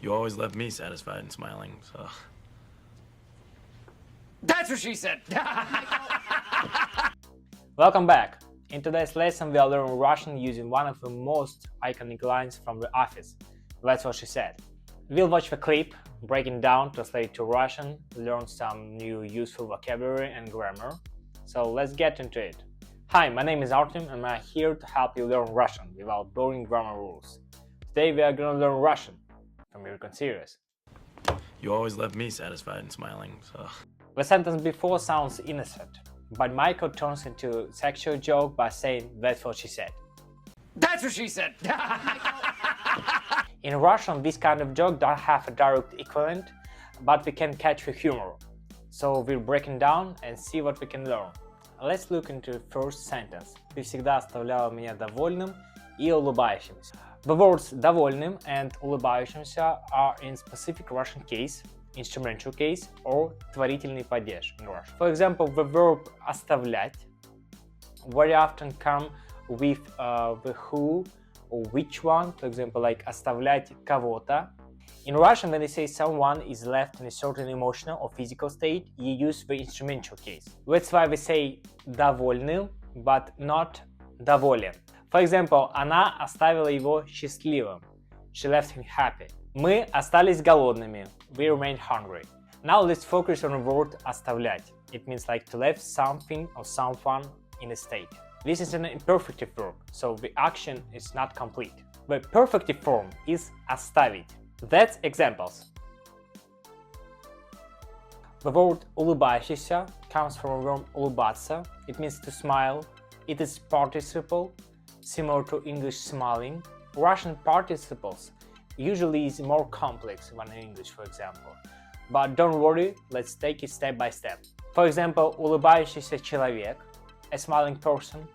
You always left me satisfied and smiling, so. That's what she said! Welcome back! In today's lesson we are learning Russian using one of the most iconic lines from The Office. That's what she said. We'll watch the clip, break it down, translate it to Russian, learn some new useful vocabulary and grammar. So let's get into it. Hi, my name is Artem and I'm here to help you learn Russian without boring grammar rules. Today we are gonna learn Russian from American series. You always left me satisfied and smiling, so. The sentence before sounds innocent, but Michael turns into a sexual joke by saying that's what she said. That's what she said! In Russian, this kind of joke don't have a direct equivalent, but we can catch the humor. So we'll break it down and see what we can learn. Let's look into the first sentence. Ты всегда оставляла меня довольным и улыбающимся. The words довольным and улыбающимся are in specific Russian case, instrumental case, or творительный падеж in Russian. For example, the verb оставлять very often come with the who or which one, for example, like оставлять кого-то. In Russian, when they say someone is left in a certain emotional or physical state, you use the instrumental case. That's why we say довольным, but not доволен. For example, она оставила его счастливым. She left him happy. Мы остались голодными. We remained hungry. Now let's focus on the word оставлять. It means like to leave something or someone in a state. This is an imperfective verb, so the action is not complete. The perfective form is оставить. That's examples. The word улыбающийся comes from the verb улыбаться. It means to smile. It is participle, similar to English smiling. Russian participles usually is more complex than in English, for example. But don't worry, let's take it step by step. For example, улыбающийся человек, a smiling person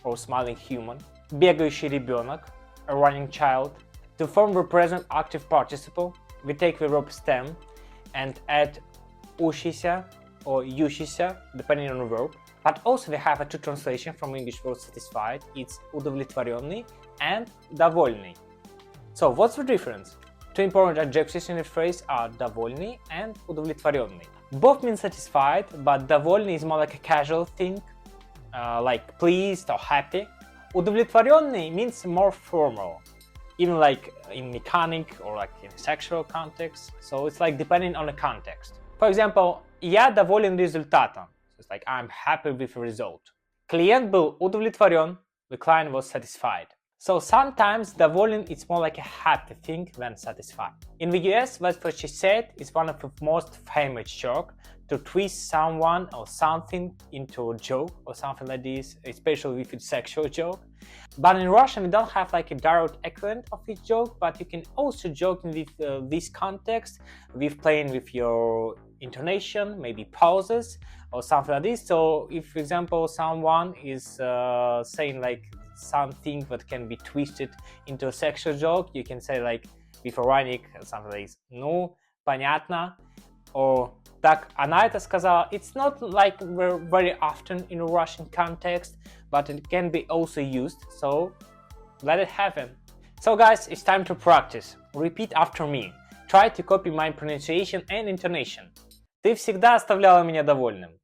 or smiling human. Бегающий ребенок, a running child. To form the present active participle, we take the verb stem and add учийся or ющийся, depending on the verb. But also we have a two translation from English word satisfied. It's удовлетворенный and довольный. So what's the difference? Two important adjectives in the phrase are довольный and удовлетворенный. Both mean satisfied, but довольный is more like a casual thing, like pleased or happy. Удовлетворенный means more formal, even like in mechanic or like in sexual context. So it's like depending on the context. For example, я доволен результатом. So it's like I'm happy with the result. Клиент был удовлетворен. The client was satisfied. So sometimes доволен is more like a happy thing than satisfied. In the US, that's what she said is one of the most famous jokes to twist someone or something into a joke or something like this, especially if it's a sexual joke. But in Russian, we don't have like a direct equivalent of this joke, but you can also joke in this context with playing with your intonation, maybe pauses or something like this. So if, for example, someone is saying like something that can be twisted into a sexual joke, you can say like with ironic something like ну, понятно, or так она это сказала. It's not like very often in a Russian context, but it can be also used, so let it happen. So guys, it's time to practice. Repeat after me. Try to copy my pronunciation and intonation. Ты всегда оставляла меня довольным.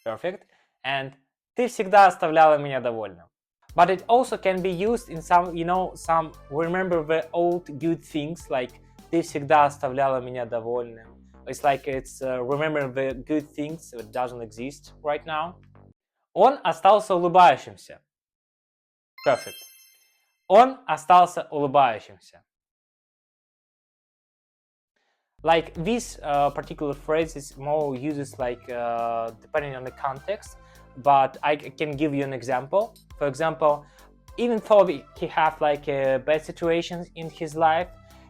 Perfect. And ты всегда оставляла меня довольным. But it also can be used in some, remember the old good things, like ты всегда оставляла меня довольным. It's like it's remember the good things that doesn't exist right now. Он остался улыбающимся. Perfect. Он остался улыбающимся. Like this particular phrase is more uses like depending on the context, but I can give you an example. For example, even though he have like bad situations in his life,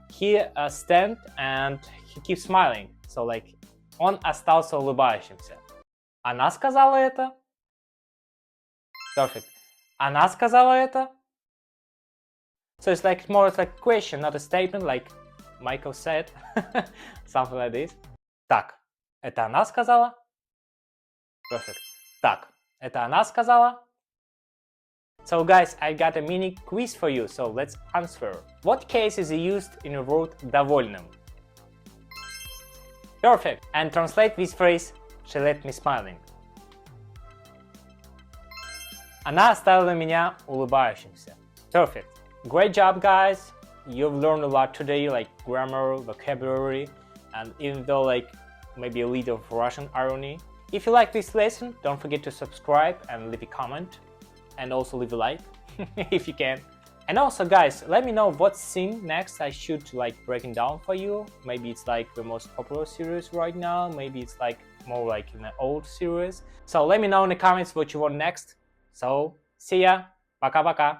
he stand and he keeps smiling. So like он остался улыбающимся. Она сказала это. Perfect. Она сказала это. So it's like more like a question, not a statement, like Michael said, something like this. Так, это она сказала? Perfect. Так, это она сказала? So guys, I got a mini quiz for you, so let's answer. What case is used in the word довольным? Perfect. And translate this phrase "She left me smiling." Она оставила меня улыбающимся. Perfect. Great job, guys. You've learned a lot today, like grammar, vocabulary, and even though like maybe a little of Russian irony. If you like this lesson, don't forget to subscribe and leave a comment, and also leave a like if you can. And also, guys, let me know what scene next I should like breaking down for you. Maybe it's like the most popular series right now. Maybe it's like more like in an old series. So let me know in the comments what you want next. So, see ya. Пока-пока.